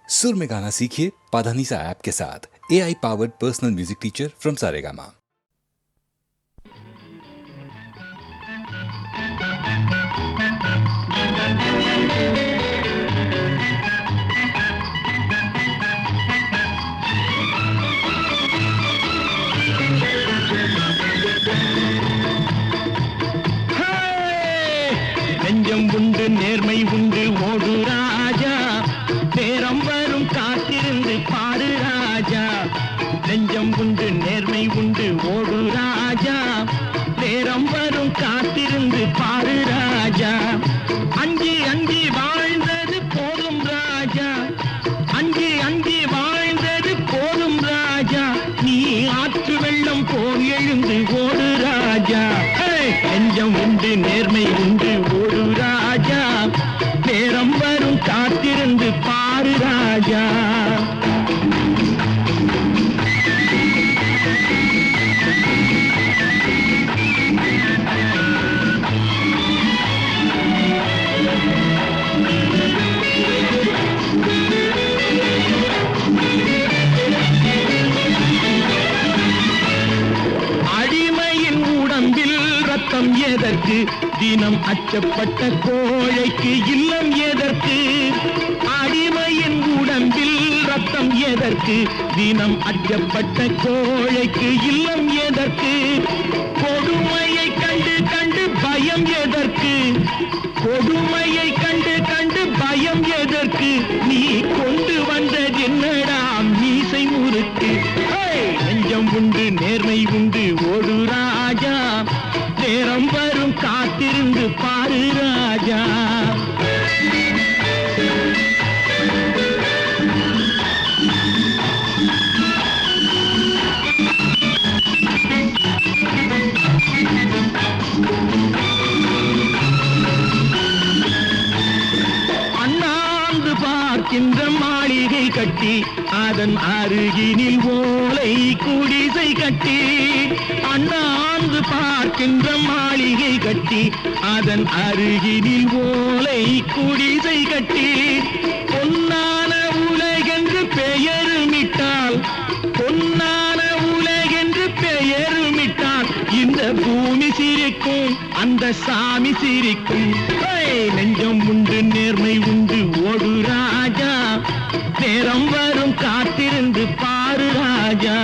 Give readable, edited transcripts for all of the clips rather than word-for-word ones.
सुर में गाना सीखिए पाधानीसा ऐप के साथ। AI powered personal music teacher from Saregama. நெஞ்சம் உண்டு நேர்மை உண்டு ஓடு ராஜா, நேரம் வரும் காத்திருந்து பாரு ராஜா. நெஞ்சம் உண்டு நேர்மை உண்டு ஓடு ராஜா, நேரம் வரும் காத்திருந்து பாரு ராஜா. அஞ்சி அஞ்சி வாழ்ந்தது போதும் ராஜா, அஞ்சி அஞ்சி வாழ்ந்தது போதும் ராஜா. நீ ஆற்று வெள்ளம் போல் எழுந்து ஓடு ராஜா. நெஞ்சம் உண்டு நேர்மை உண்டு ஓடு ராஜா, நேரம் வரும் காத்திருந்து பாரு ராஜா. அடிமையின் உடம்பில் ரத்தம் எதற்கு, தினம் அச்சப்பட்ட கோழைக்கு இல்லம் எதற்கு. அடிமையின் உடம்பில் ரத்தம் எதற்கு, தினம் அச்சப்பட்ட கோழைக்கு இல்லம் எதற்கு. கொடுமையை கண்டு கண்டு பயம் எதற்கு, கொடுமையை கண்டு கண்டு பயம் எதற்கு. நீ கொண்டு வந்தது என்னடா மீசை முறுக்கு. நெஞ்சம் உண்டு நேர்மை உண்டு ஓடு ராஜா, நேரம் வரும் காத்திருந்து பாரு ராஜா. அண்ணாந்து பார்க்கின்ற மாளிகை கட்டி, அதன் அருகினில் ஓலை குடிசை கட்டி. அண்ணாந்து பார்க்கின்ற மாளிகை கட்டி, அதன் அருகினில் ஓலை குடிசை கட்டி. பொன்னான உலகென்று பெயருமிட்டால், பொன்னான உலகென்று பெயருமிட்டால், இந்த பூமி சிரிக்கும் அந்த சாமி சிரிக்கும். நெஞ்சம் உண்டு நேர்மை உண்டு ஓடு ராஜா, நேரம் வரும் காத்திருந்து பாரு ராஜா.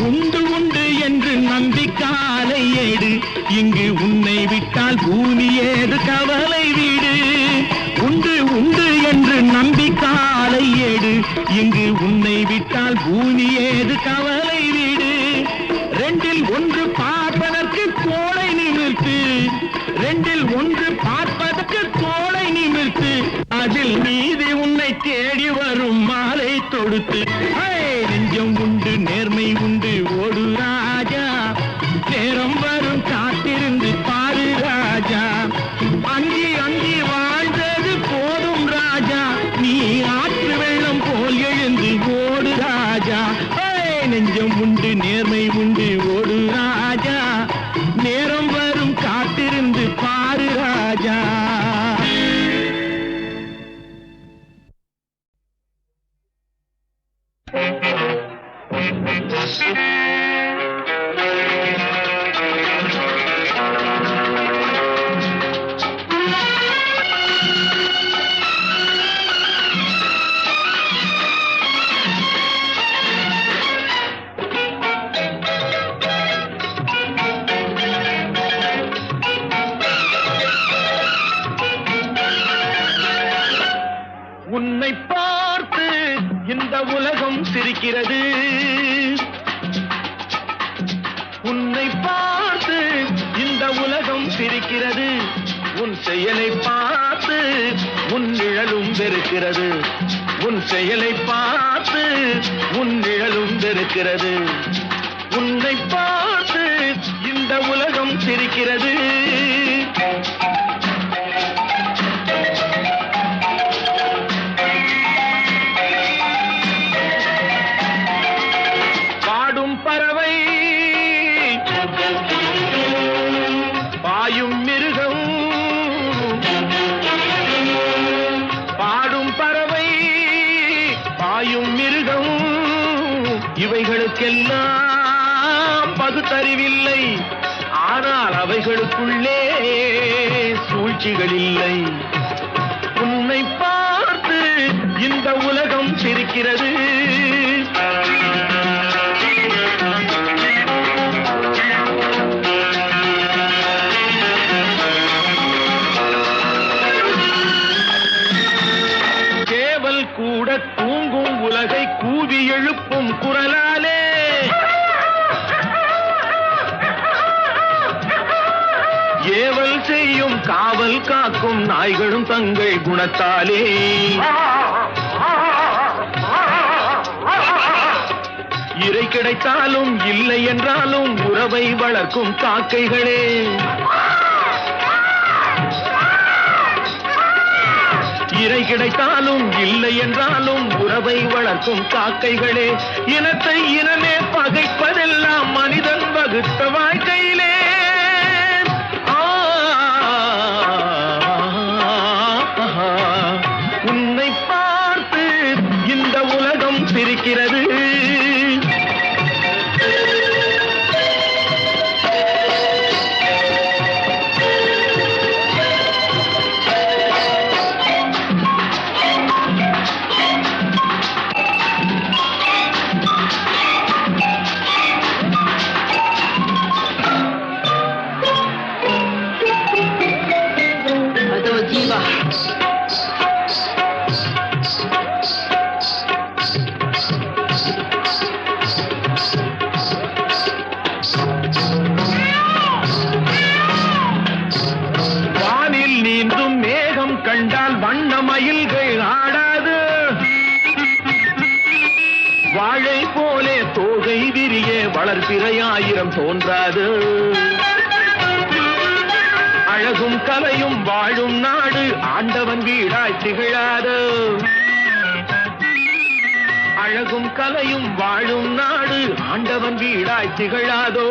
உண்டு உண்டு என்று நம்பிக்காலை ஏடு, இங்கு உன்னை விட்டால் பூமி ஏது கவலை வீடு. உண்டு உண்டு என்று நம்பிக்காலை ஏடு, இங்கு உன்னை விட்டால் பூமி ஏது கவலை வீடு. ரெண்டில் ஒன்று பார்ப்பதற்கு கோளை நிமிர்த்து, ரெண்டில் ஒன்று பார்ப்பதற்கு கோளை நிமிர்த்து. அதில் நீதி உன்னை தேடி வரும் மாலை தொடுத்து. நெஞ்சம் உண்டு நேர்மை உண்டு ஓடு ராஜா, நேரம் வரும் காத்திருந்து பாரு ராஜா. அஞ்சி அஞ்சி வாழ்ந்தது போதும் ராஜா, நீ ஆற்று வெள்ளம் போல் எழுந்து ஓடு ராஜா. நெஞ்சம் உண்டு நேர்மை உண்டு ஓடு ராஜா, நேரம் வரும் காத்திருந்து பாரு ராஜா. உன்னை பார்த்து இந்த உலகம் சிரிக்கிறது, உன்னை பார்த்து இந்த உலகம் சிரிக்கிறது. உன் செயலை பார்த்து உன் நிழலும் வெறுக்கிறது, உன் செயலை பார்த்து உன் நிழலும் வெறுக்கிறது. உன்னை பார்த்து இந்த உலகம் சிரிக்கிறது. மிருகம், பாடும் பறவை பாயும் மிருகம், இவைகளுக்கெல்லாம் பகுத்தறிவில்லை. ஆனால் அவைகளுக்குள்ளே சூழ்ச்சிகள் இல்லை. உன்னை பார்த்து இந்த உலகம் சிரிக்கிறது. சேவல் கூட தூங்கும் உலகை கூவி எழுப்பும் குரலாலே, ஏவல் செய்யும் காவல் காக்கும் நாய்களும் தங்கள் குணத்தாலே, இறை கிடைத்தாலும் இல்லை என்றாலும் உறவை வளர்க்கும் காக்கைகளே, இறை கிடைத்தாலும் இல்லை என்றாலும் உறவை வளர்க்கும் காக்கைகளே, இனத்தை இனமே பகைப்பதெல்லாம் மனிதன் வகுத்த வாழ்க்கையிலே. உன்னை பார்த்து இந்த உலகம் சிரிக்கிறது. அதோ ஜீவா, வானில் நீந்தும் மேகம் கண்டால் வண்ண மயில்கள் ஆடாது. வாழை போலே தோகை விரிய வளர்பிறையாயிரம் தோன்றாது. அழகும் கலையும் வாழும் நாடு ஆண்டவன் வீடாய் திகழாது. அழகும் கலையும் வாழும் நாடு ஆண்டவன் வீடாய் திகழாதோ.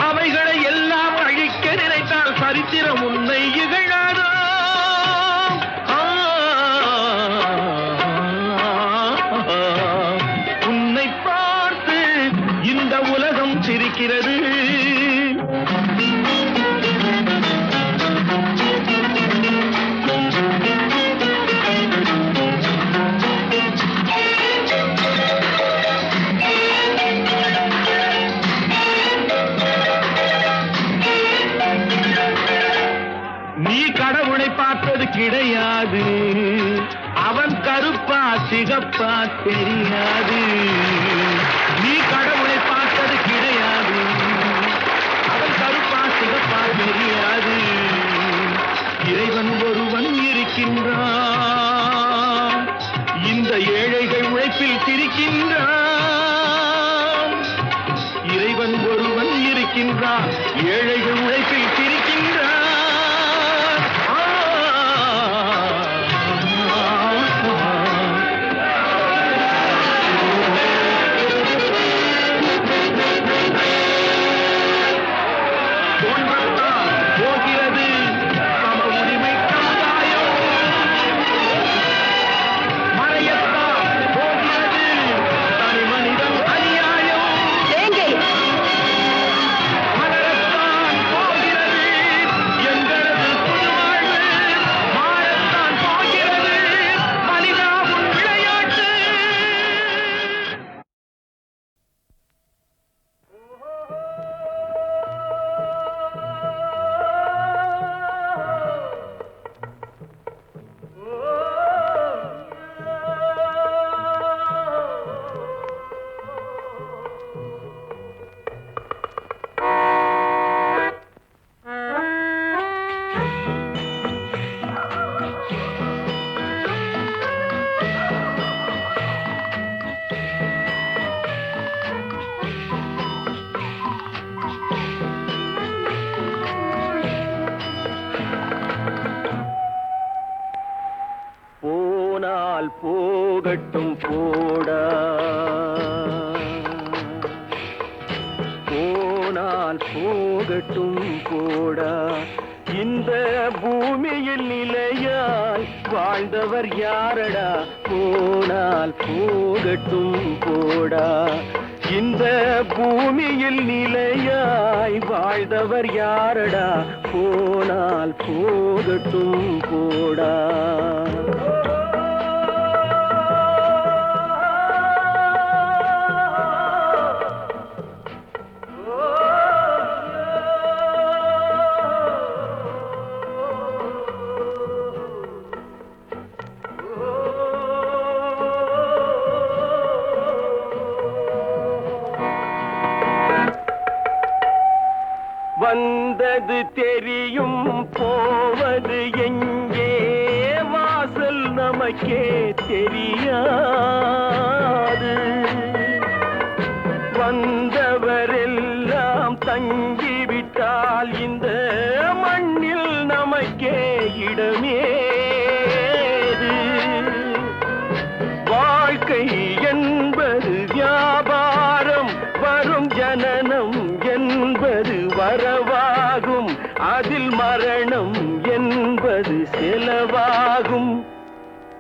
அவைகளை எல்லாம் அழிக்க நினைத்தால் சரித்திரம் உன்னை இகழாதோ. உன்னை பார்த்து இந்த உலகம் சிரிக்கிறது. நீ கடவுளை பார்த்தது கிடையாது, அவன் கருப்பா சிகப்பா தெரியாது. நீ கடவுளை பார்த்தது கிடையாது, அவன் கருப்பா சிகப்பா தெரியாது. இறைவன் ஒருவன் இருக்கின்றான், இந்த ஏழைகள் உழைப்பில் சிரிக்கின்றான். இறைவன் ஒருவன் இருக்கின்றான், ஏழைகள் உழைப்பில் சிரிக்கின்றான். போனால் போகட்டும் போடா, போனால் போகட்டும் போடா, இந்த இந்த பூமியில் நிலையாய் வாழ்ந்தவர் யாரடா போனால் போகட்டும் போடா இந்த பூமியில் நிலையாய் வாழ்ந்தவர் யாரடா போனால் போகட்டும் போடா வந்தது தெரியும் போவது எங்கே வாசல் நமக்கே தெரியாது வந்தவரெல்லாம் தங்கிவிட்டால் இந்த மண்ணில் நமக்கே இடமேது வாழ்க்கை என்பது வியாபாரம் வரும் ஜனனம் என்பது வரவாகும் அதில் மரணம் என்பது செலவாகும்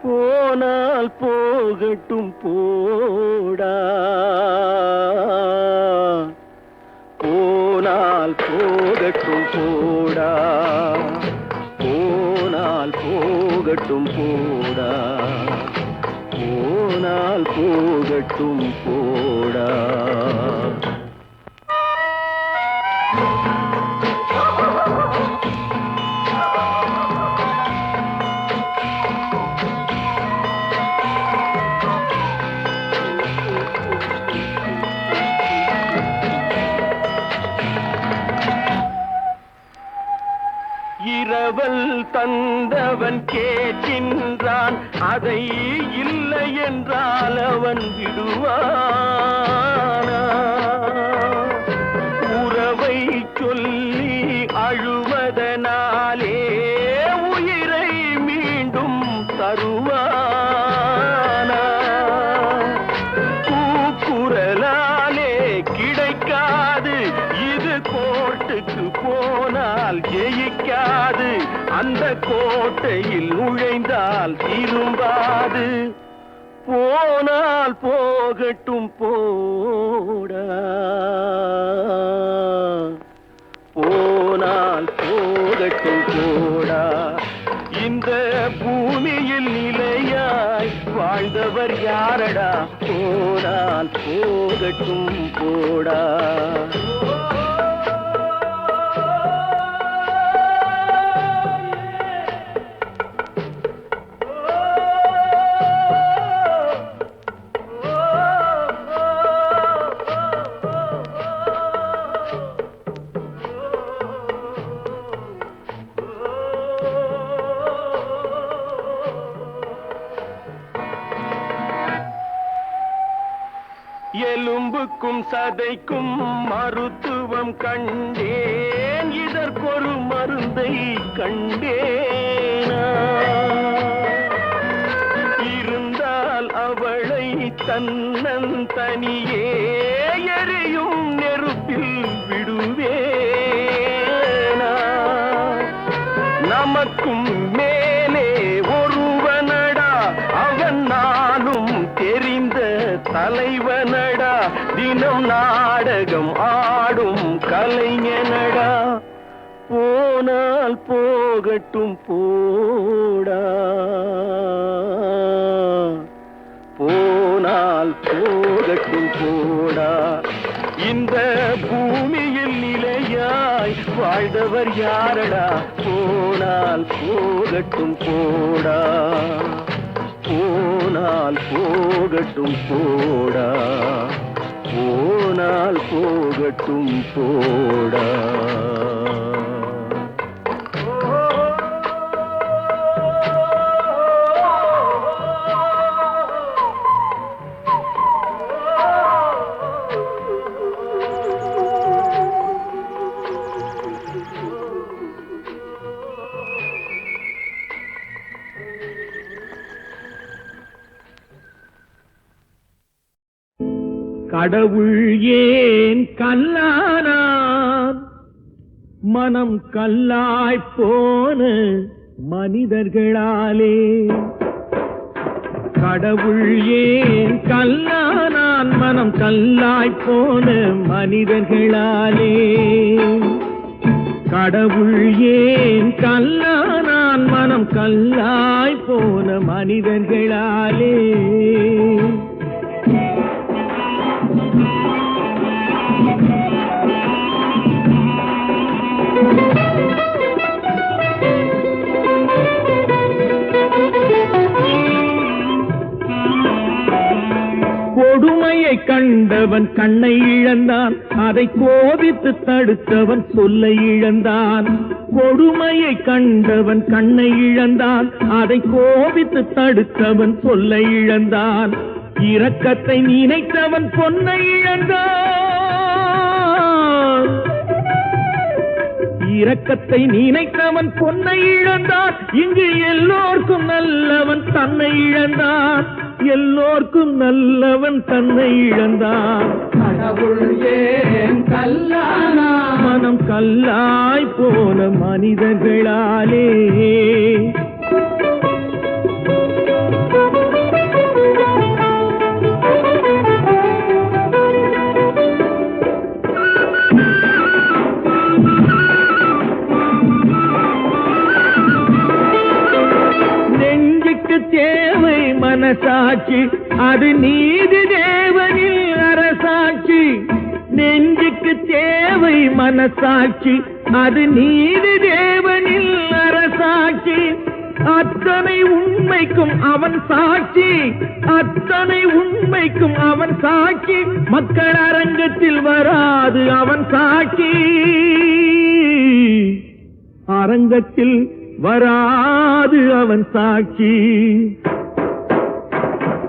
போனால் போகட்டும் போடா போனால் போகட்டும் போடா போனால் போகட்டும் போடா போனால் போகட்டும் போடா இரவல் தந்தவன் கேட்கின்றான் அதை இல்லை என்றால் அவன் விடுவானா உறவை சொல்லி அழுவதனாலே உயிரை மீண்டும் தருவானா கூக்குரலாலே கிடைக்காது இது கோர்ட்டுக்கு போனால் ஜெயிக்காது அந்த கோட்டையில் நுழைந்தால் திரும்பாது போனால் போகட்டும் போடா போனால் போகட்டும் போடா இந்த பூமியில் நிலையாய் வாழ்ந்தவர் யாரடா போனால் போகட்டும் போடா எலும்புக்கும் சதைக்கும் மருத்துவம் கண்டேன் இதற்கொரு மருந்தை கண்டேனா இருந்தால் அவளை தன்னந்தனியே எரியும் நெருப்பில் விடுவேனா நமக்கும் மேலே ஒருவனடா அவன் நானும் தெரிந்த தலைவனடா தினம் நாடகம் ஆடும் கலைஞனடா போனால் போகட்டும் போடா போனால் போகட்டும் போடா இந்த பூமியில் நிலையாய் வாழ்ந்தவர் யாரடா போனால் போகட்டும் போடா போனால் போகட்டும் போடா போனால் போகட்டும் போடா கடவுள் ஏன் கல்லானான் மனம் கல்லாய் போன மனிதர்களாலே கடவுள் ஏன் கல்லானான் மனம் கல்லாய் போன மனிதர்களாலே கடவுள் ஏன் கல்லானான் மனம் கல்லாய் போன மனிதர்களாலே கொடுமையை கண்டவன் கண்ணை இழந்தான் அதை கோபித்து தடுத்தவன் சொல்லை இழந்தான் கொடுமையை கண்டவன் கண்ணை இழந்தான் அதை கோபித்து தடுத்தவன் சொல்லை இழந்தான் இரக்கத்தை நினைத்தவன் பொன்னை இழந்தான் இரக்கத்தை நினைத்தவன் பொன்னை இழந்தான் இங்கு எல்லோர்க்கும் நல்லவன் தன்னை இழந்தான் எல்லோர்க்கும் நல்லவன் தன்னை இழந்தான் கடவுள் ஏன் கல்லானா மனம் கல்லாய் போன மனிதர்களாலே தேவை மனசாட்சி அது நீதி தேவனில் அரசாட்சி நெஞ்சுக்கு தேவை மனசாட்சி அது நீதி தேவனில் அரசாட்சி அத்தனை உண்மைக்கும் அவன் சாட்சி அத்தனை உண்மைக்கும் அவன் சாட்சி மக்கள் அரங்கத்தில் வராது அவன் சாட்சி அரங்கத்தில் வராது அவன் சாட்சி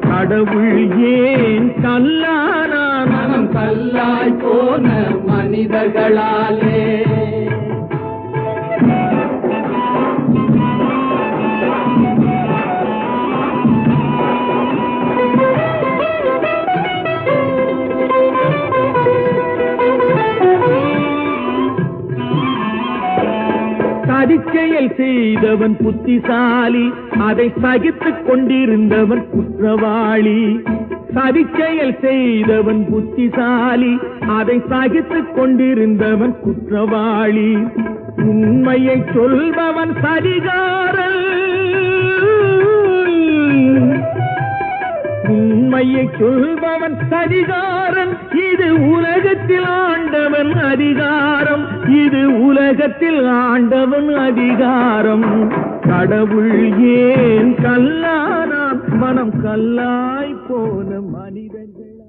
கடவுள் ஏன் கல்லானான் மனம் கல்லாய் போன மனிதர்களாலே சதிச்செயல் செய்தவன் புத்திசாலி அதை சகித்துக் கொண்டிருந்தவன் குற்றவாளி சதிச்செயல் செய்தவன் புத்திசாலி அதை சகித்துக் கொண்டிருந்தவன் குற்றவாளி உண்மையை சொல்பவன் சரிகாரன் உண்மையை சொல்பவன் சரிகாரன் இது உலகத்தில் ஆண்டவன் அதிகாரம் இது உலகத்தில் ஆண்டவன் அதிகாரம் கடவுள் ஏன் கல்லானான் மனம் கல்லாய் போன மனிதர்களா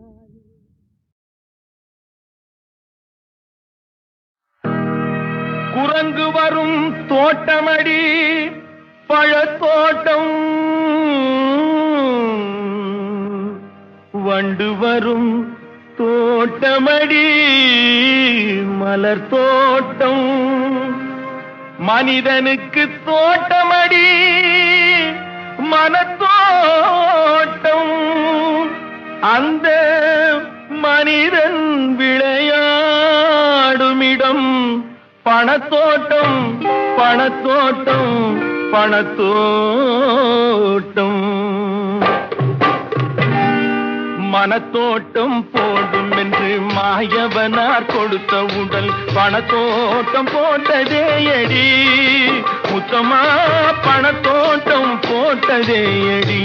குரங்கு வரும் தோட்டமடி பழத்தோட்டம் வண்டு வரும் தோட்டமடி மலர் தோட்டம் மனிதனுக்கு தோட்டமடி மனத்தோட்டம் அந்த மனிதன் விளையாடுமிடம் பணத்தோட்டம் பணத்தோட்டம் பணத்தோட்டம் மனத்தோட்டம் போடும் என்று மாயவனார் கொடுத்த உடல் பணத்தோட்டம் போட்டதேயடி முத்தமா பணத்தோட்டம் போட்டதேயடி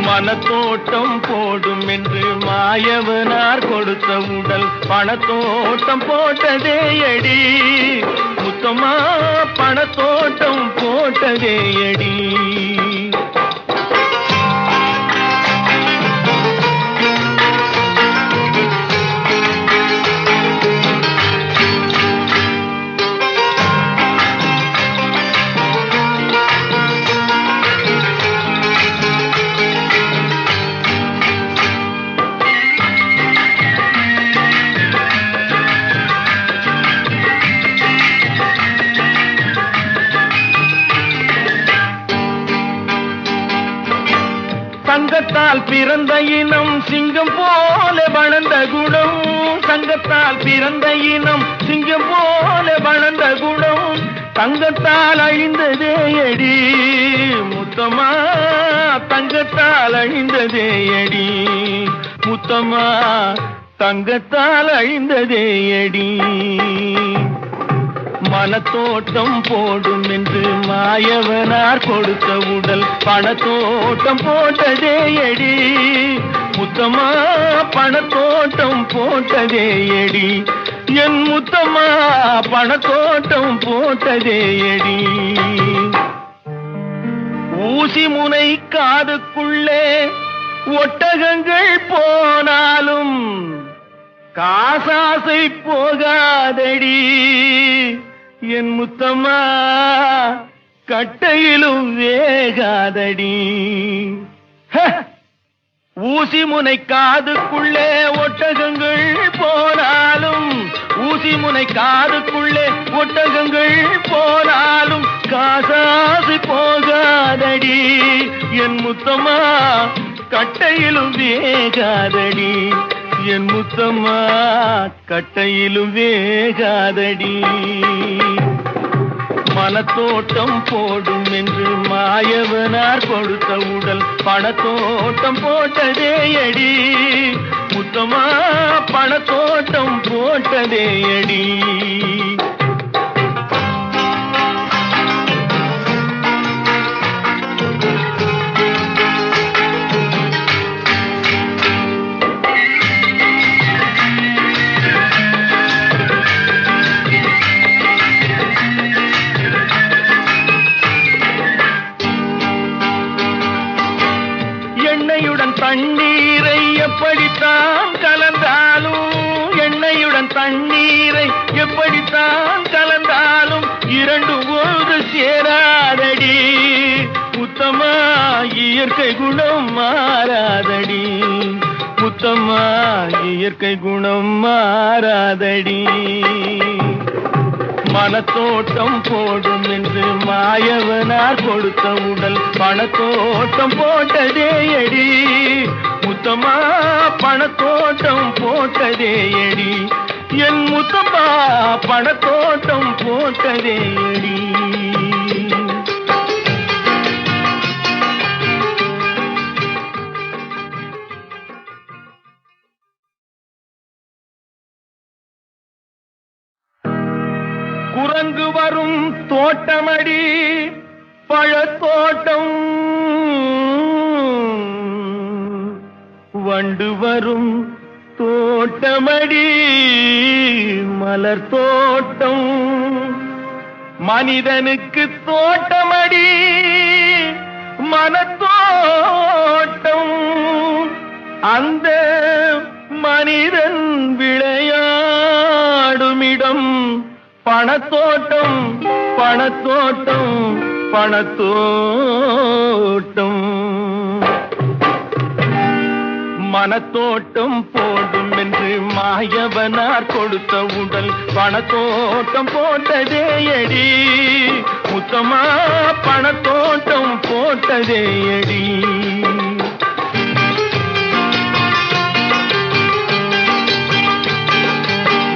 மனத்தோட்டம் போடும் என்று மாயவனார் கொடுத்த உடல் பணத்தோட்டம் போட்டதேயடி முத்தமா பணத்தோட்டம் போட்டதேயடி பிறந்த இனம் சிங்கம் போல வளர்ந்த குணம், தங்கத்தால் பிறந்த இனம் சிங்கம் போல வளர்ந்த குணம், தங்கத்தால் அழிந்ததே அடி முத்தமா, தங்கத்தால் அழிந்ததே அடி முத்தமா, தங்கத்தால் அழிந்ததே அடி. மனத்தோட்டம் போடும் என்று மாயவனார் கொடுத்த உடல் பணத்தோட்டம் போட்டதே அடி முத்தமா, பணத்தோட்டம் போட்டதே அடி என் முத்தமா, பணத்தோட்டம் போட்டதே அடி. ஊசி முனை காதுக்குள்ளே ஒட்டகங்கள் போனாலும் காசாசை போகாதடி என் முத்தம்மா, கட்டையிலும் வேகாதடி. ஊசி முனை காதுக்குள்ளே ஒட்டகங்கள் போனாலும், ஊசி முனை காதுக்குள்ளே ஒட்டகங்கள் போனாலும் காசாசை போகாதடி என் முத்தம்மா, கட்டையிலும் வேகாதடி என் முத்தம்மா, கட்டையிலும் வேகாதடி. மனத்தோட்டம் போடும் என்று மாயவனார் கொடுத்த உடல் பணத்தோட்டம் போட்டதே அடி முத்தமா, பணத்தோட்டம் போட்டதே அடி. எண்ணெயுடன் தண்ணீரை எப்படித்தான் கலந்தாலும், எண்ணெயுடன் தண்ணீரை எப்படித்தான் கலந்தாலும் இரண்டு ஒன்று சேராதடி முத்தம்மா, இயற்கை குணம் மாறாதடி முத்தம்மா, இயற்கை குணம் மாறாதடி. மனத்தோட்டம் போடும் என்று மாயவனார் கொடுத்த உடல் பணத்தோட்டம் போட்டதே அடி முத்தமா, பணத்தோட்டம் போட்டதே அடி என் முத்தமா, பணத்தோட்டம் போட்டதே அடி. குரங்கு வரும் தோட்டமடி பழத்தோட்டம், வண்டு வரும் தோட்டமடி மலர் தோட்டம், மனிதனுக்கு தோட்டமடி மனத்தோட்டம், அந்த மனிதன் விளையாடுமிடம் பணத்தோட்டம் பணத்தோட்டம் பணத்தோட்டம். மனத்தோட்டம் போடும் என்று மாயவனார் கொடுத்த உடல் பணத்தோட்டம் போட்டதே அடி முத்தமா, பணத்தோட்டம் போட்டதே அடி.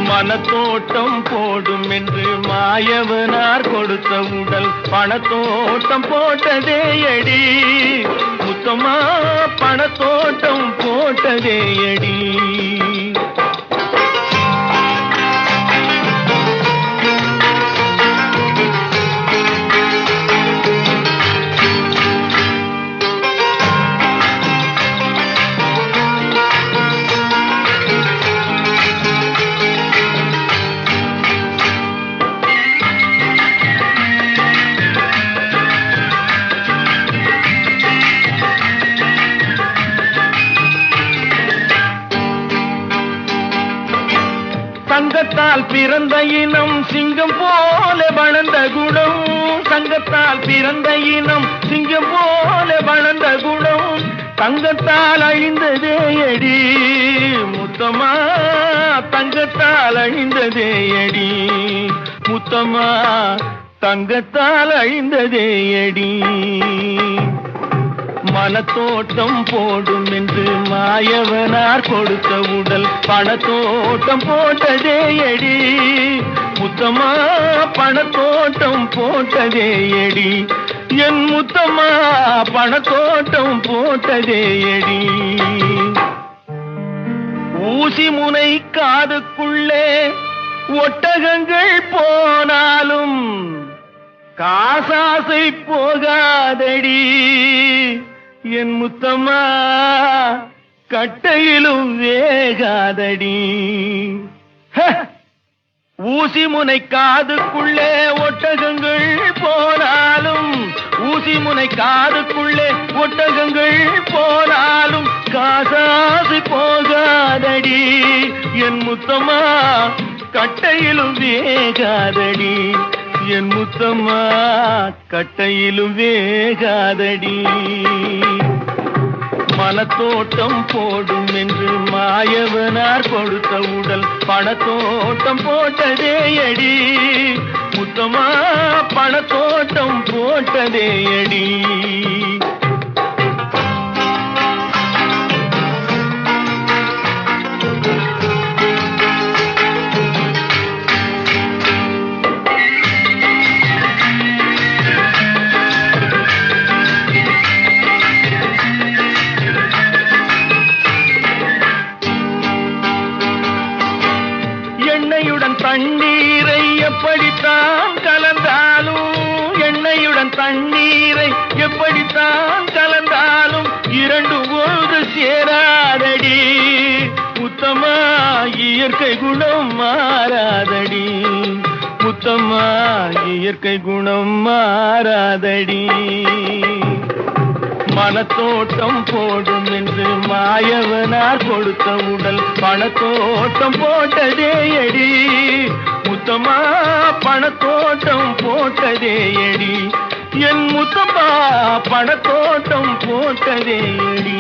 மனத்தோட்டம் போடும் என்று மாயவனார் கொடுத்த உடல் பணத்தோட்டம் போட்டதே அடி முத்தமா, பணத்தோட்டம் போட்டதே அடி. தங்கத்தால் பிறந்த இனம் சிங்கம் போல வளர்ந்த குணம், தங்கத்தால் பிறந்த இனம் சிங்கம் போல வளர்ந்த குணம், தங்கத்தால் அழிந்ததே அடி முத்தமா, தங்கத்தால் அழிந்ததே அடி முத்தமா, தங்கத்தால் அழிந்ததே அடி. மனத்தோட்டம் போடும் என்று மாயவனார் கொடுத்த உடல் பணத்தோட்டம் போட்டதே எடி முத்தம்மா, பணத்தோட்டம் போட்டதே எடி என் முத்தம்மா, பணத்தோட்டம் போட்டதே எடி. ஊசி முனை காதுக்குள்ளே ஒட்டகங்கள் போனாலும் காசாசை போகாதடி என் முத்தம்மா, கட்டையிலும் வேகாதடி. ஊசி முனை காதுக்குள்ளே ஒட்டகங்கள் போனாலும், ஊசி முனை காதுக்குள்ளே ஒட்டகங்கள் போனாலும் காசாசை போகாதடி என் முத்தம்மா, கட்டையிலும் வேகாதடி என் முத்தம்மா, கட்டையிலும் வேகாதடி. மனத்தோட்டம் போடும் என்று மாயவனார் கொடுத்த உடல் பணத்தோட்டம் போட்டதே எடி முத்தம்மா, பணத்தோட்டம் போட்டதே எடி. எண்ணெயுடன் தண்ணீரை எப்படித்தான் கலந்தாலும், எண்ணெயுடன் தண்ணீரை எப்படித்தான் கலந்தாலும் இரண்டு ஒன்று சேராதடி முத்தம்மா, இயற்கை குணம் மாறாதடி முத்தம்மா, இயற்கை குணம் மாறாதடி. மனத்தோட்டம் போடும் என்று மாயவனார் கொடுத்த உடல் பணத்தோட்டம் போட்டதே எடி முத்தம்மா, பணத்தோட்டம் போட்டதே எடி என் முத்தம்மா, பணத்தோட்டம் போட்டதே எடி.